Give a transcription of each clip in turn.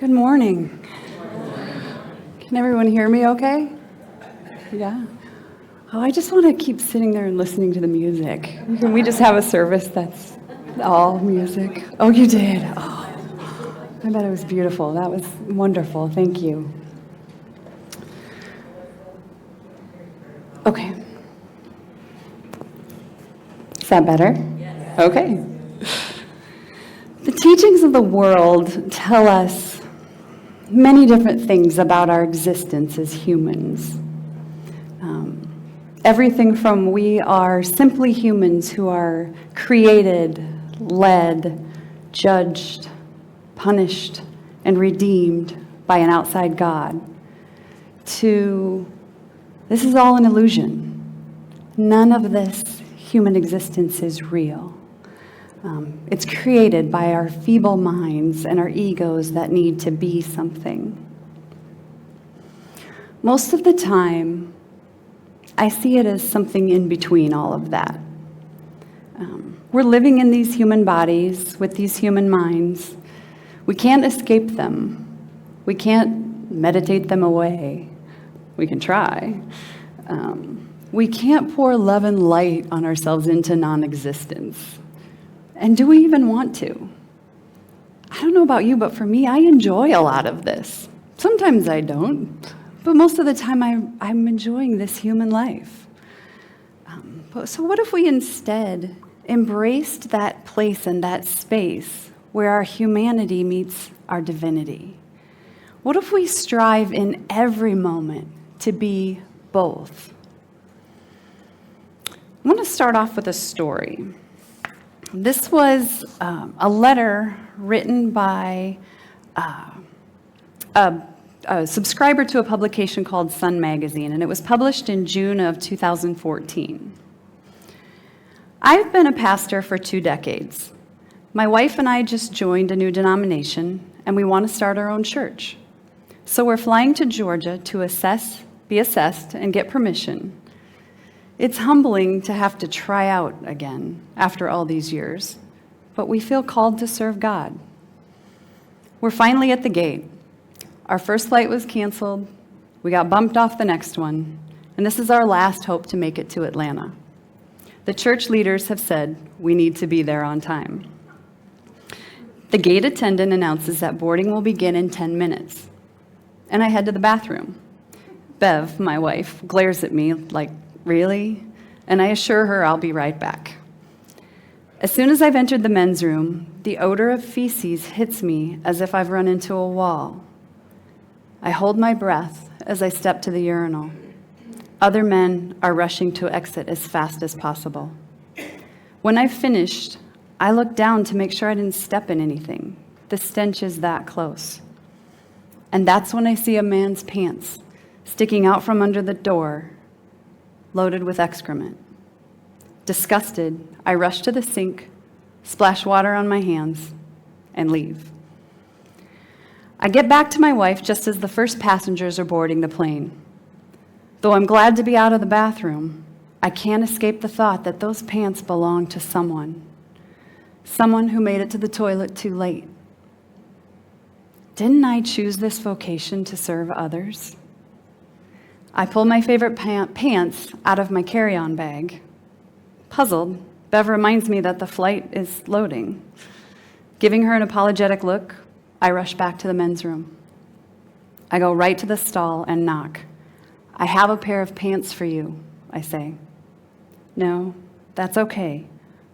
Good morning. Can everyone hear me okay? Yeah? Oh, I just want to keep sitting there and listening to the music. Can we just have a service that's all music? Oh, you did? Oh, I bet it was beautiful. That was wonderful. Thank you. Okay. Is that better? Yes. Okay. The teachings of the world tell us many different things about our existence as humans. Everything from we are simply humans who are created, led, judged, punished, and redeemed by an outside God, to this is all an illusion. None of this human existence is real. It's created by our feeble minds and our egos that need to be something. Most of the time, I see it as something in between all of that. We're living in these human bodies with these human minds. We can't escape them. We can't meditate them away. We can try. We can't pour love and light on ourselves into non-existence. And do we even want to? I don't know about you, but for me, I enjoy a lot of this. Sometimes I don't, but most of the time I'm enjoying this human life. So what if we instead embraced that place and that space where our humanity meets our divinity? What if we strive in every moment to be both? I want to start off with a story. This was a letter written by a subscriber to a publication called Sun Magazine, and it was published in June of 2014. I've been a pastor for 2 decades. My wife and I just joined a new denomination, and we want to start our own church. So we're flying to Georgia to be assessed, and get permission. It's humbling to have to try out again after all these years, but we feel called to serve God. We're finally at the gate. Our first flight was canceled. We got bumped off the next one, and this is our last hope to make it to Atlanta. The church leaders have said we need to be there on time. The gate attendant announces that boarding will begin in 10 minutes, and I head to the bathroom. Bev, my wife, glares at me like, "Really?" And I assure her I'll be right back. As soon as I've entered the men's room, the odor of feces hits me as if I've run into a wall. I hold my breath as I step to the urinal. Other men are rushing to exit as fast as possible. When I've finished, I look down to make sure I didn't step in anything. The stench is that close. And that's when I see a man's pants sticking out from under the door, loaded with excrement. Disgusted, I rush to the sink, splash water on my hands, and leave. I get back to my wife just as the first passengers are boarding the plane. Though I'm glad to be out of the bathroom, I can't escape the thought that those pants belong to someone who made it to the toilet too late. Didn't I choose this vocation to serve others? I pull my favorite pants out of my carry-on bag. Puzzled, Bev reminds me that the flight is loading. Giving her an apologetic look, I rush back to the men's room. I go right to the stall and knock. "I have a pair of pants for you," I say. "No, that's okay,"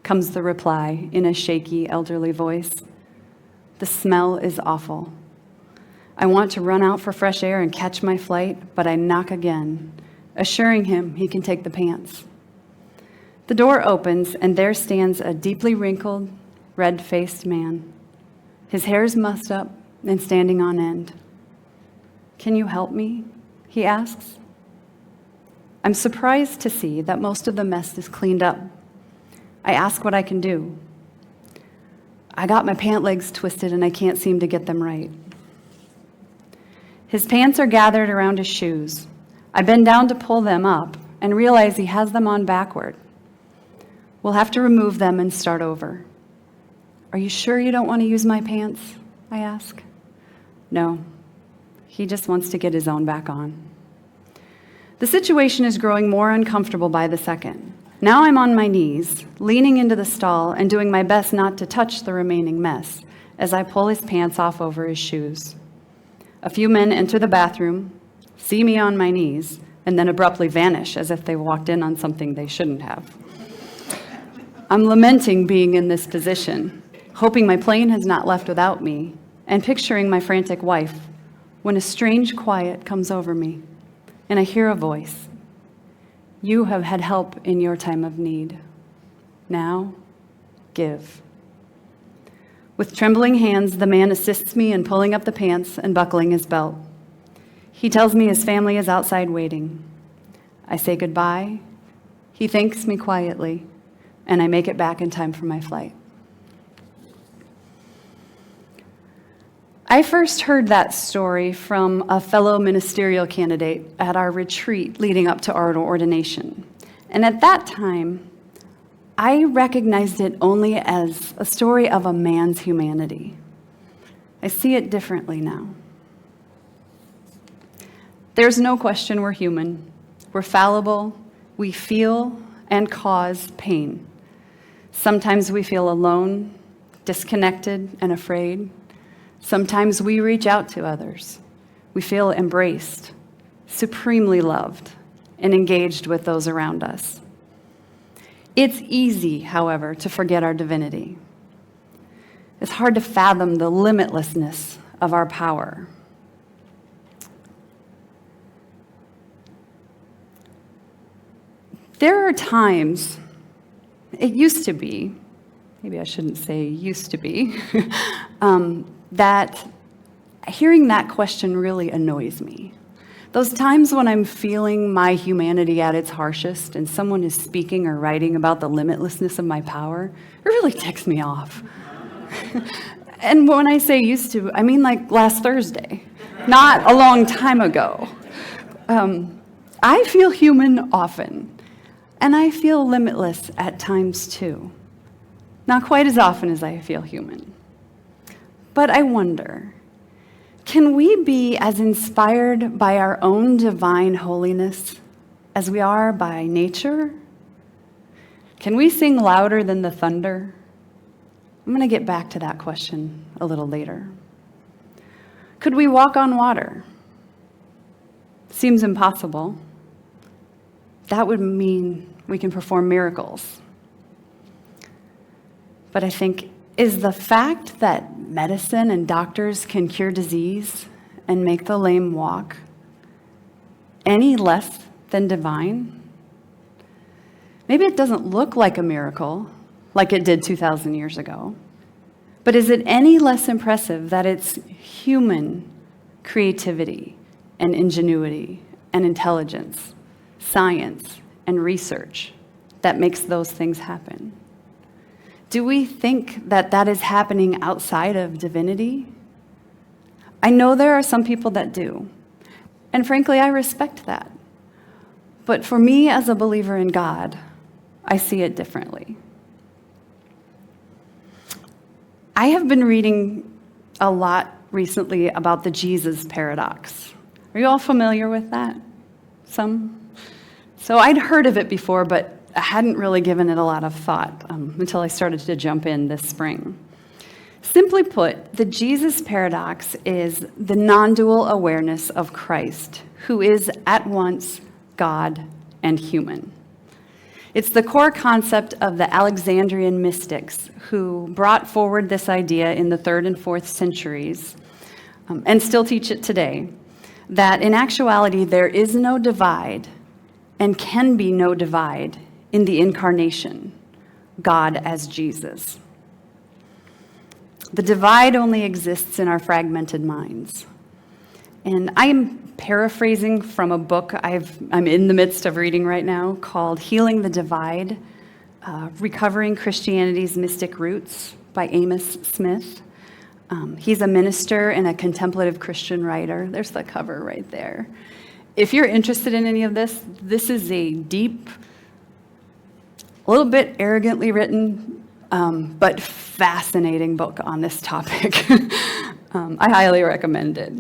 comes the reply in a shaky, elderly voice. The smell is awful. I want to run out for fresh air and catch my flight, but I knock again, assuring him he can take the pants. The door opens, and there stands a deeply wrinkled, red-faced man. His hair is mussed up and standing on end. "Can you help me?" he asks. I'm surprised to see that most of the mess is cleaned up. I ask what I can do. "I got my pant legs twisted and I can't seem to get them right." His pants are gathered around his shoes. I bend down to pull them up and realize he has them on backward. We'll have to remove them and start over. "Are you sure you don't want to use my pants?" I ask. No, he just wants to get his own back on. The situation is growing more uncomfortable by the second. Now I'm on my knees, leaning into the stall and doing my best not to touch the remaining mess as I pull his pants off over his shoes. A few men enter the bathroom, see me on my knees, and then abruptly vanish as if they walked in on something they shouldn't have. I'm lamenting being in this position, hoping my plane has not left without me, and picturing my frantic wife, when a strange quiet comes over me, and I hear a voice. You have had help in your time of need. Now, give. With trembling hands, the man assists me in pulling up the pants and buckling his belt. He tells me his family is outside waiting. I say goodbye. He thanks me quietly, and I make it back in time for my flight. I first heard that story from a fellow ministerial candidate at our retreat leading up to our ordination. And at that time, I recognized it only as a story of a man's humanity. I see it differently now. There's no question we're human. We're fallible. We feel and cause pain. Sometimes we feel alone, disconnected, and afraid. Sometimes we reach out to others. We feel embraced, supremely loved, and engaged with those around us. It's easy, however, to forget our divinity. It's hard to fathom the limitlessness of our power. There are times, it used to be, maybe I shouldn't say used to be, that hearing that question really annoys me. Those times when I'm feeling my humanity at its harshest and someone is speaking or writing about the limitlessness of my power, it really ticks me off. And when I say used to, I mean like last Thursday, not a long time ago. I feel human often, and I feel limitless at times too. Not quite as often as I feel human. But I wonder, can we be as inspired by our own divine holiness as we are by nature? Can we sing louder than the thunder? I'm going to get back to that question a little later. Could we walk on water? Seems impossible. That would mean we can perform miracles. But I think, is the fact that medicine and doctors can cure disease and make the lame walk any less than divine? Maybe it doesn't look like a miracle like it did 2,000 years ago, but is it any less impressive that it's human creativity and ingenuity and intelligence, science and research that makes those things happen? Do we think that that is happening outside of divinity? I know there are some people that do, and frankly, I respect that. But for me as a believer in God, I see it differently. I have been reading a lot recently about the Jesus paradox. Are you all familiar with that? Some? So I'd heard of it before, but I hadn't really given it a lot of thought until I started to jump in this spring. Simply put, the Jesus paradox is the non-dual awareness of Christ, who is at once God and human. It's the core concept of the Alexandrian mystics who brought forward this idea in the 3rd and 4th centuries and still teach it today, that in actuality there is no divide and can be no divide in the incarnation, God as Jesus. The divide only exists in our fragmented minds. And I'm paraphrasing from a book I'm in the midst of reading right now called Healing the Divide, Recovering Christianity's Mystic Roots by Amos Smith. He's a minister and a contemplative Christian writer. There's the cover right there. If you're interested in any of this, this is a deep, a little bit arrogantly written, but fascinating book on this topic. I highly recommend it.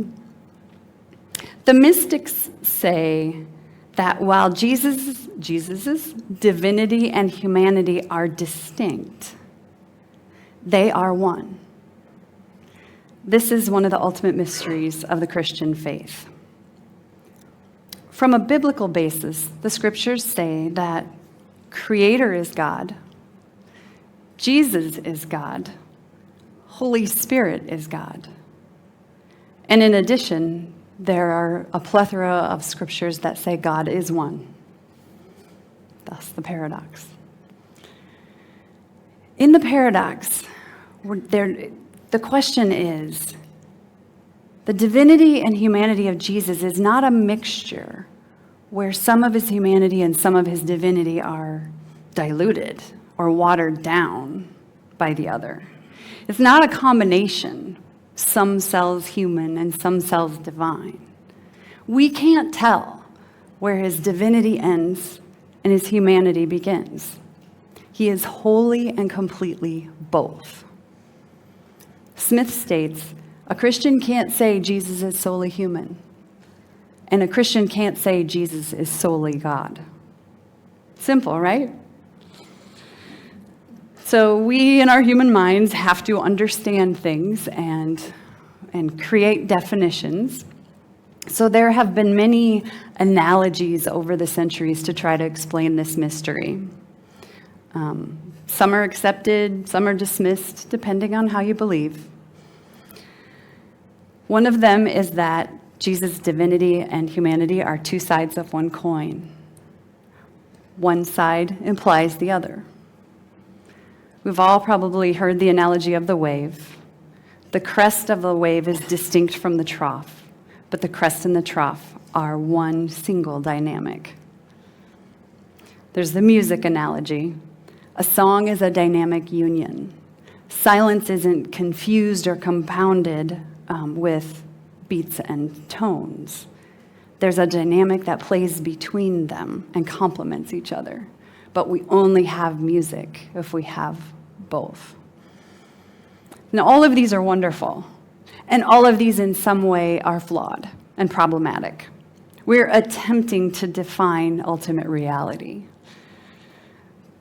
The mystics say that while Jesus's divinity and humanity are distinct, they are one. This is one of the ultimate mysteries of the Christian faith. From a biblical basis, the scriptures say that Creator is God, Jesus is God, Holy Spirit is God. And in addition, there are a plethora of scriptures that say God is one. Thus the paradox. In the paradox, the question is, the divinity and humanity of Jesus is not a mixture where some of his humanity and some of his divinity are diluted or watered down by the other. It's not a combination, some cells human and some cells divine. We can't tell where his divinity ends and his humanity begins. He is wholly and completely both. Smith states, a Christian can't say Jesus is solely human, and a Christian can't say Jesus is solely God. Simple, right? So we in our human minds have to understand things and create definitions. So there have been many analogies over the centuries to try to explain this mystery. Some are accepted, some are dismissed, depending on how you believe. One of them is that Jesus' divinity and humanity are two sides of one coin. One side implies the other. We've all probably heard the analogy of the wave. The crest of the wave is distinct from the trough, but the crest and the trough are one single dynamic. There's the music analogy. A song is a dynamic union. Silence isn't confused or compounded with beats and tones. There's a dynamic that plays between them and complements each other. But we only have music if we have both. Now, all of these are wonderful, and all of these in some way are flawed and problematic. We're attempting to define ultimate reality.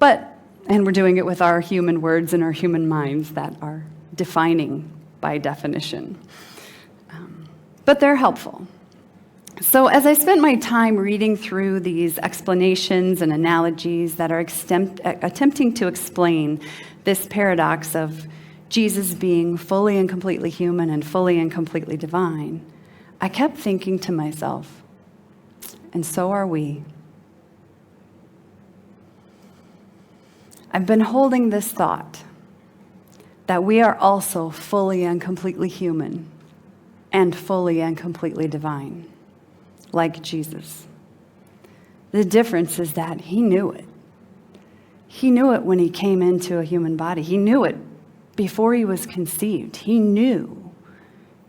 And we're doing it with our human words and our human minds that are defining by definition. But they're helpful. So as I spent my time reading through these explanations and analogies that are attempting to explain this paradox of Jesus being fully and completely human and fully and completely divine, I kept thinking to myself, and so are we. I've been holding this thought that we are also fully and completely human and fully and completely divine, like Jesus. The difference is that he knew it. He knew it when he came into a human body. He knew it before he was conceived. He knew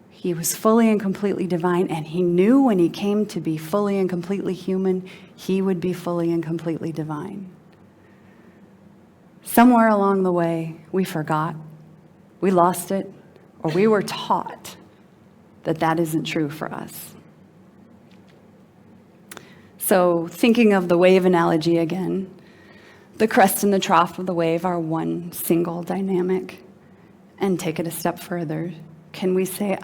he was fully and completely divine, and he knew when he came to be fully and completely human, he would be fully and completely divine. Somewhere along the way, we forgot, we lost it, or we were taught that that isn't true for us. So thinking of the wave analogy again, the crest and the trough of the wave are one single dynamic. And take it a step further. Can we say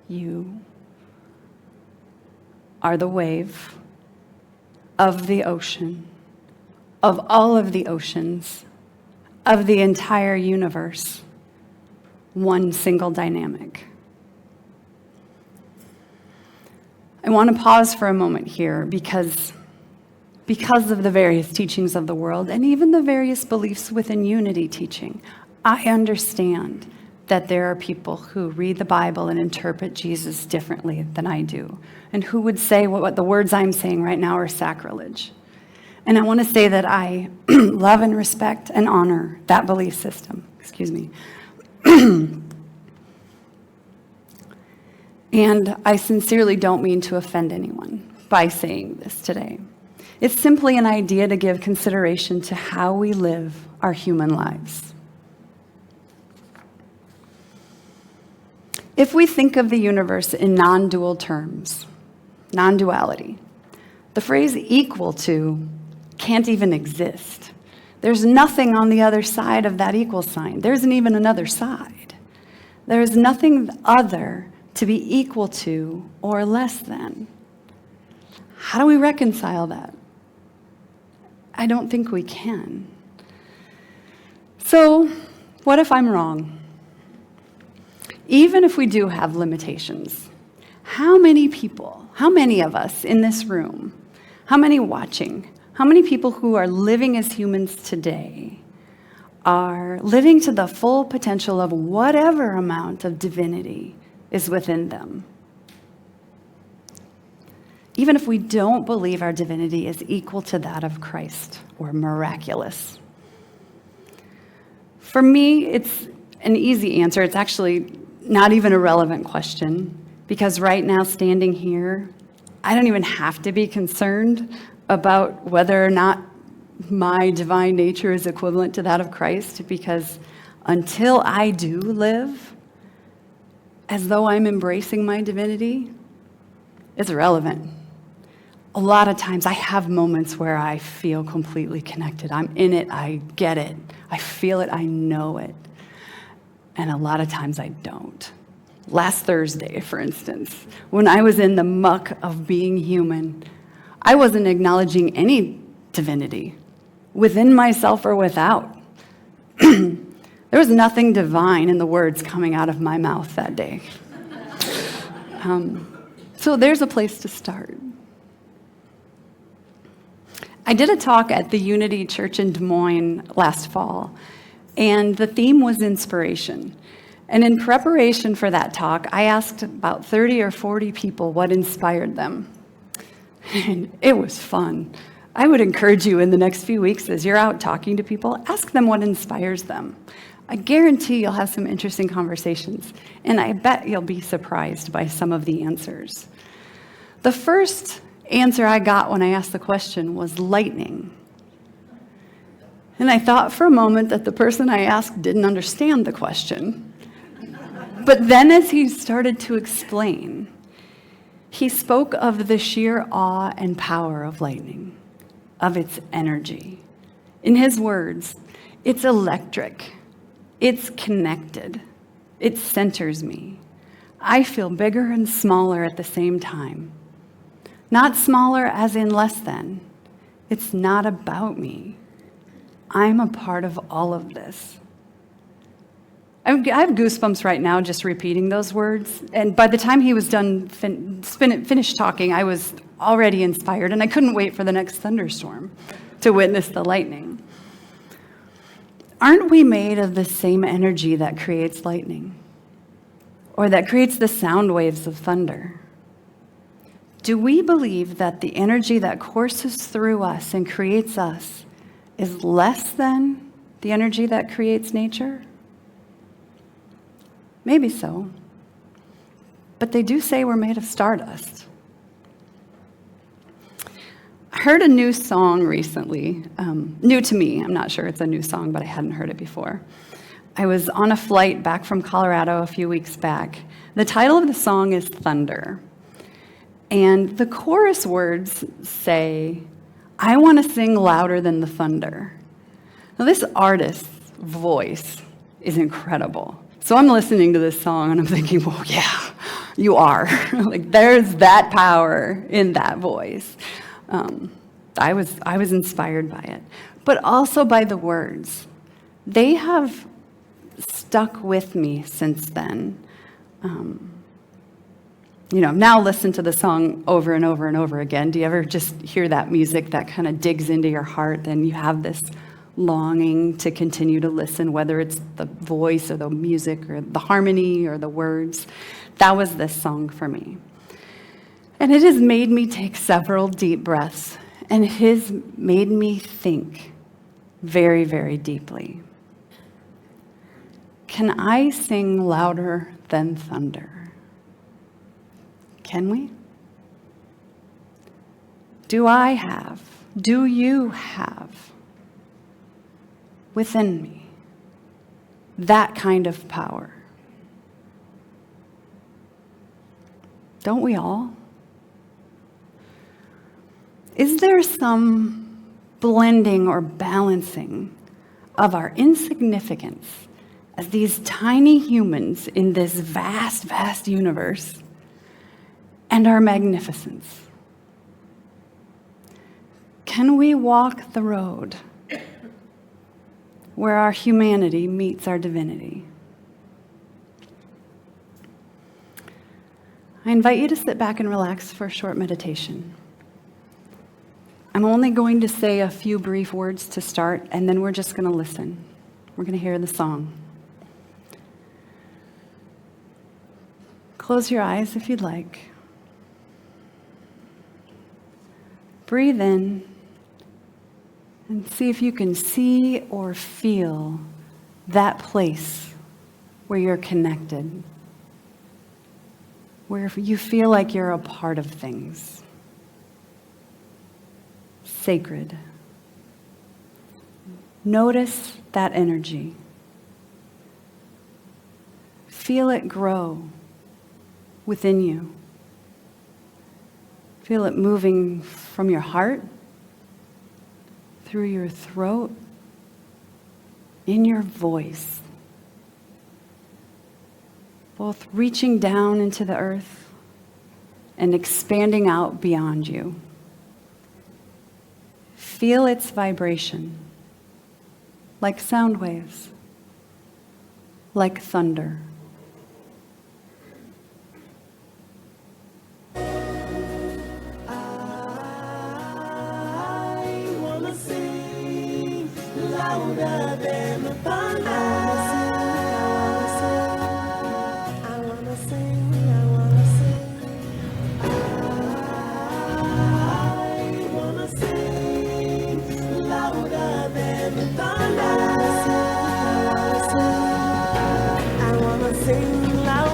you are the wave of the ocean, of all of the oceans, of the entire universe, one single dynamic? I want to pause for a moment here because of the various teachings of the world and even the various beliefs within unity teaching, I understand that there are people who read the Bible and interpret Jesus differently than I do, and who would say what the words I'm saying right now are sacrilege. And I want to say that I love and respect and honor that belief system. Excuse me. And I sincerely don't mean to offend anyone by saying this today. It's simply an idea to give consideration to how we live our human lives. If we think of the universe in non-dual terms, non-duality, the phrase equal to can't even exist. There's nothing on the other side of that equal sign. There isn't even another side. There is nothing other to be equal to or less than. How do we reconcile that? I don't think we can. So, what if I'm wrong? Even if we do have limitations, how many people, how many of us in this room, how many watching, how many people who are living as humans today are living to the full potential of whatever amount of divinity is within them? Even if we don't believe our divinity is equal to that of Christ or miraculous. For me, it's an easy answer. It's actually not even a relevant question, because right now, standing here, I don't even have to be concerned about whether or not my divine nature is equivalent to that of Christ, because until I do live as though I'm embracing my divinity, it's irrelevant. A lot of times I have moments where I feel completely connected. I'm in it, I get it, I feel it, I know it. And a lot of times I don't. Last Thursday, for instance, when I was in the muck of being human, I wasn't acknowledging any divinity, within myself or without. There was nothing divine in the words coming out of my mouth that day. So there's a place to start. I did a talk at the Unity Church in Des Moines last fall, and the theme was inspiration. And in preparation for that talk, I asked about 30 or 40 people what inspired them. And it was fun. I would encourage you in the next few weeks, as you're out talking to people, ask them what inspires them. I guarantee you'll have some interesting conversations, and I bet you'll be surprised by some of the answers. The first answer I got when I asked the question was lightning. And I thought for a moment that the person I asked didn't understand the question. But then as he started to explain, he spoke of the sheer awe and power of lightning, of its energy. In his words, it's electric, it's connected, it centers me. I feel bigger and smaller at the same time. Not smaller as in less than. It's not about me. I'm a part of all of this. I have goosebumps right now just repeating those words. And by the time he was done, finished talking, I was already inspired, and I couldn't wait for the next thunderstorm to witness the lightning. Aren't we made of the same energy that creates lightning? Or that creates the sound waves of thunder? Do we believe that the energy that courses through us and creates us is less than the energy that creates nature? Maybe so. But they do say we're made of stardust. I heard a new song recently, new to me. I'm not sure it's a new song, but I hadn't heard it before. I was on a flight back from Colorado a few weeks back. The title of the song is Thunder. And the chorus words say, I want to sing louder than the thunder. Now, this artist's voice is incredible. So I'm listening to this song and I'm thinking, well, yeah, you are. Like, there's that power in that voice. I was inspired by it, but also by the words. They have stuck with me since then. I've now listened to the song over and over and over again. Do you ever just hear that music that kind of digs into your heart? Then you have this longing to continue to listen, whether it's the voice or the music or the harmony or the words. That was this song for me. And it has made me take several deep breaths, and it has made me think very, very deeply. Can I sing louder than thunder? Can we? Do you have within me that kind of power? Don't we all? Is there some blending or balancing of our insignificance as these tiny humans in this vast, vast universe and our magnificence? Can we walk the road where our humanity meets our divinity? I invite you to sit back and relax for a short meditation. I'm only going to say a few brief words to start, and then we're just going to listen. We're going to hear the song. Close your eyes if you'd like. Breathe in and see if you can see or feel that place where you're connected, where you feel like you're a part of things. Sacred. Notice that energy. Feel it grow within you. Feel it moving from your heart, through your throat, in your voice, both reaching down into the earth and expanding out beyond you. Feel its vibration, like sound waves, like thunder. I wanna sing louder than the thunder. I wanna sing. I wanna sing louder than the thunder. I wanna sing louder.